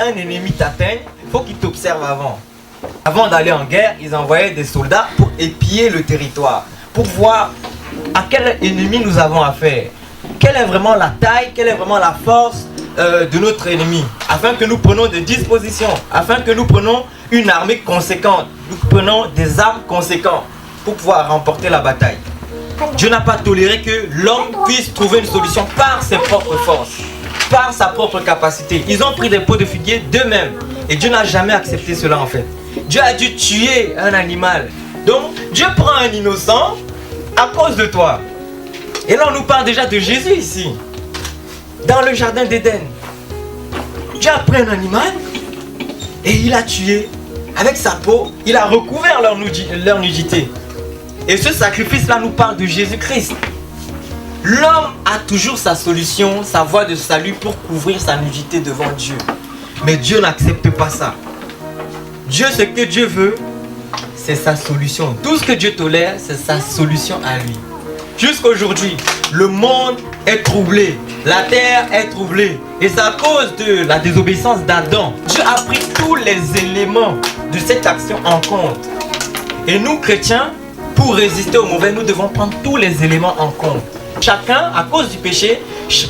un ennemi t'atteigne, il faut qu'il t'observe avant. Avant d'aller en guerre, ils envoyaient des soldats pour épier le territoire, pour voir à quel ennemi nous avons affaire. Quelle est vraiment la taille, quelle est vraiment la force de notre ennemi, afin que nous prenions des dispositions, afin que nous prenions une armée conséquente, nous prenons des armes conséquentes pour pouvoir remporter la bataille. Dieu n'a pas toléré que l'homme puisse trouver une solution par ses propres forces, par sa propre capacité. Ils ont pris des pots de figuier d'eux-mêmes et Dieu n'a jamais accepté cela en fait. Dieu a dû tuer un animal. Donc Dieu prend un innocent à cause de toi. Et là on nous parle déjà de Jésus ici. Dans le jardin d'Éden, Dieu a pris un animal et il a tué. Avec sa peau, il a recouvert leur nudité. Et ce sacrifice-là nous parle de Jésus-Christ. L'homme a toujours sa solution, sa voie de salut pour couvrir sa nudité devant Dieu. Mais Dieu n'accepte pas ça. Dieu, ce que Dieu veut, c'est sa solution. Tout ce que Dieu tolère, c'est sa solution à lui. Jusqu'aujourd'hui, le monde est troublé, la terre est troublée. Et c'est à cause de la désobéissance d'Adam. Dieu a pris tous les éléments de cette action en compte. Et nous, chrétiens, pour résister au mauvais, nous devons prendre tous les éléments en compte. Chacun, à cause du péché,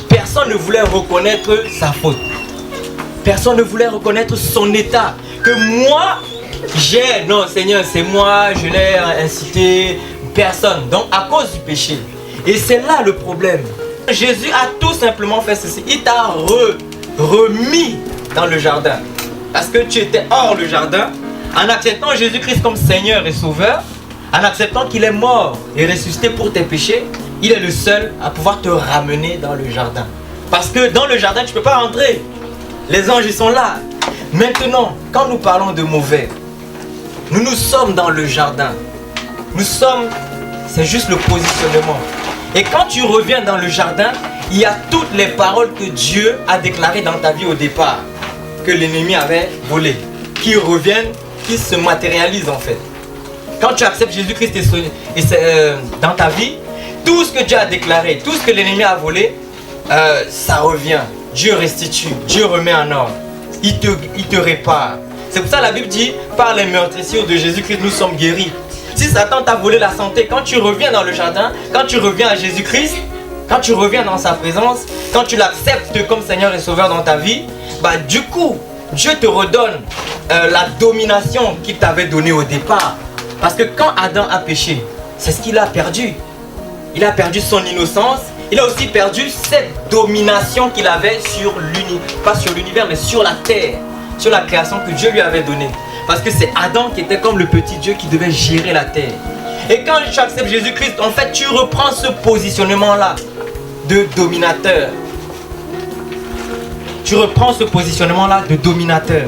personne ne voulait reconnaître sa faute. Personne ne voulait reconnaître son état. Que moi, non Seigneur, c'est moi, je l'ai incité. Personne. Donc à cause du péché. Et c'est là le problème. Jésus a tout simplement fait ceci. Il t'a remis dans le jardin. Parce que tu étais hors le jardin. En acceptant Jésus-Christ comme Seigneur et Sauveur, en acceptant qu'il est mort et ressuscité pour tes péchés, il est le seul à pouvoir te ramener dans le jardin. Parce que dans le jardin, tu ne peux pas entrer. Les anges, ils sont là. Maintenant, quand nous parlons de mauvais, nous sommes dans le jardin. C'est juste le positionnement. Et quand tu reviens dans le jardin, il y a toutes les paroles que Dieu a déclarées dans ta vie au départ, que l'ennemi avait volées, qui reviennent, qui se matérialisent en fait. Quand tu acceptes Jésus-Christ dans ta vie, tout ce que Dieu a déclaré, tout ce que l'ennemi a volé, ça revient. Dieu restitue, Dieu remet en ordre. Il te répare. C'est pour ça que la Bible dit, par les meurtrissures de Jésus-Christ, nous sommes guéris. Si Satan t'a volé la santé, quand tu reviens dans le jardin, quand tu reviens à Jésus-Christ, quand tu reviens dans sa présence, quand tu l'acceptes comme Seigneur et Sauveur dans ta vie, du coup, Dieu te redonne la domination qu'il t'avait donnée au départ. Parce que quand Adam a péché, c'est ce qu'il a perdu. Il a perdu son innocence. Il a aussi perdu cette domination qu'il avait pas sur l'univers, mais sur la terre, sur la création que Dieu lui avait donnée. Parce que c'est Adam qui était comme le petit Dieu qui devait gérer la terre. Et quand tu acceptes Jésus-Christ, en fait, tu reprends ce positionnement-là de dominateur. Tu reprends ce positionnement-là de dominateur.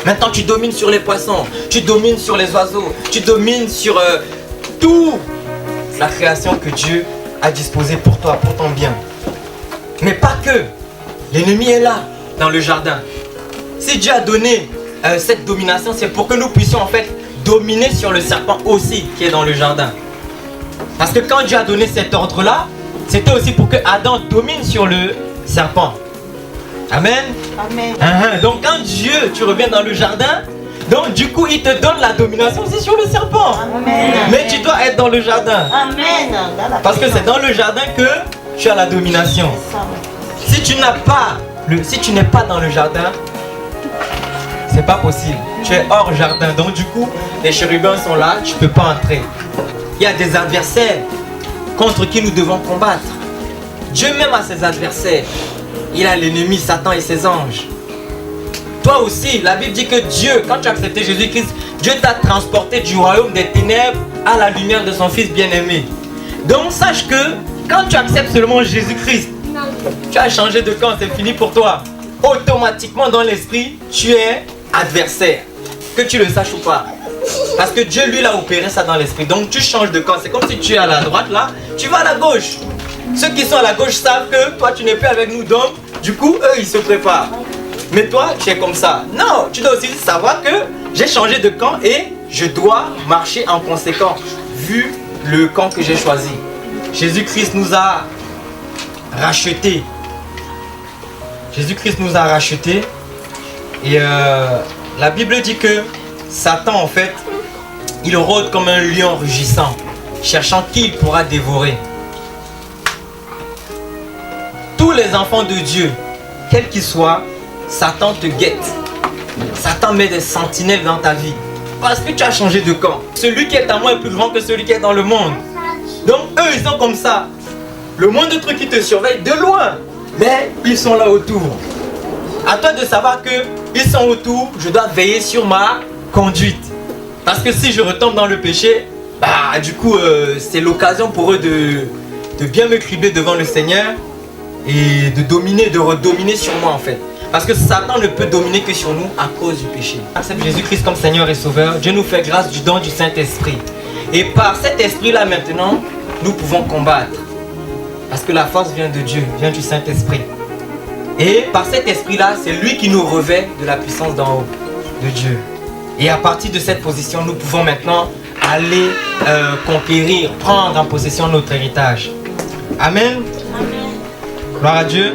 Maintenant, tu domines sur les poissons, tu domines sur les oiseaux, tu domines sur toute la création que Dieu a disposée pour toi, pour ton bien. Mais pas que. L'ennemi est là, dans le jardin. Si Dieu a donné cette domination, c'est pour que nous puissions en fait dominer sur le serpent aussi qui est dans le jardin. Parce que quand Dieu a donné cet ordre-là, c'était aussi pour que Adam domine sur le serpent. Amen. Amen. Donc quand Dieu, tu reviens dans le jardin, donc du coup il te donne la domination aussi sur le serpent. Amen. Mais tu dois être dans le jardin. Amen. Parce que c'est dans le jardin que tu as la domination. Si tu n'es pas dans le jardin, c'est pas possible. Tu es hors jardin. Donc du coup, les chérubins sont là, tu ne peux pas entrer. Il y a des adversaires contre qui nous devons combattre. Dieu même a ses adversaires. Il a l'ennemi, Satan et ses anges. Toi aussi, la Bible dit que Dieu, quand tu as accepté Jésus-Christ, Dieu t'a transporté du royaume des ténèbres à la lumière de son Fils bien-aimé. Donc sache que quand tu acceptes seulement Jésus-Christ, tu as changé de camp, c'est fini pour toi. Automatiquement dans l'esprit, tu es adversaire. Que tu le saches ou pas. Parce que Dieu lui l'a opéré ça dans l'esprit. Donc tu changes de camp. C'est comme si tu es à la droite là, tu vas à la gauche. Ceux qui sont à la gauche savent que toi tu n'es plus avec nous. Donc du coup eux ils se préparent. Mais toi tu es comme ça. Non, tu dois aussi savoir que j'ai changé de camp et je dois marcher en conséquence. Vu le camp que j'ai choisi. Jésus-Christ nous a rachetés. Jésus-Christ nous a rachetés. Et la Bible dit que Satan, en fait, il rôde comme un lion rugissant, cherchant qui il pourra dévorer. Tous les enfants de Dieu, quels qu'ils soient, Satan te guette. Satan met des sentinelles dans ta vie. Parce que tu as changé de camp. Celui qui est à moi est plus grand que celui qui est dans le monde. Donc eux, ils sont comme ça. Le monde de trucs qui te surveille de loin. Mais ils sont là autour. À toi de savoir que ils sont autour, je dois veiller sur ma conduite. Parce que si je retombe dans le péché, bah du coup c'est l'occasion pour eux de bien me cribler devant le Seigneur et de dominer, de redominer sur moi en fait. Parce que Satan ne peut dominer que sur nous à cause du péché. Accepte Jésus-Christ comme Seigneur et Sauveur. Dieu nous fait grâce du don du Saint-Esprit. Et par cet esprit-là maintenant, nous pouvons combattre. Parce que la force vient de Dieu, vient du Saint-Esprit. Et par cet esprit-là, c'est lui qui nous revêt de la puissance d'en haut, de Dieu. Et à partir de cette position, nous pouvons maintenant aller conquérir, prendre en possession notre héritage. Amen. Amen. Gloire à Dieu.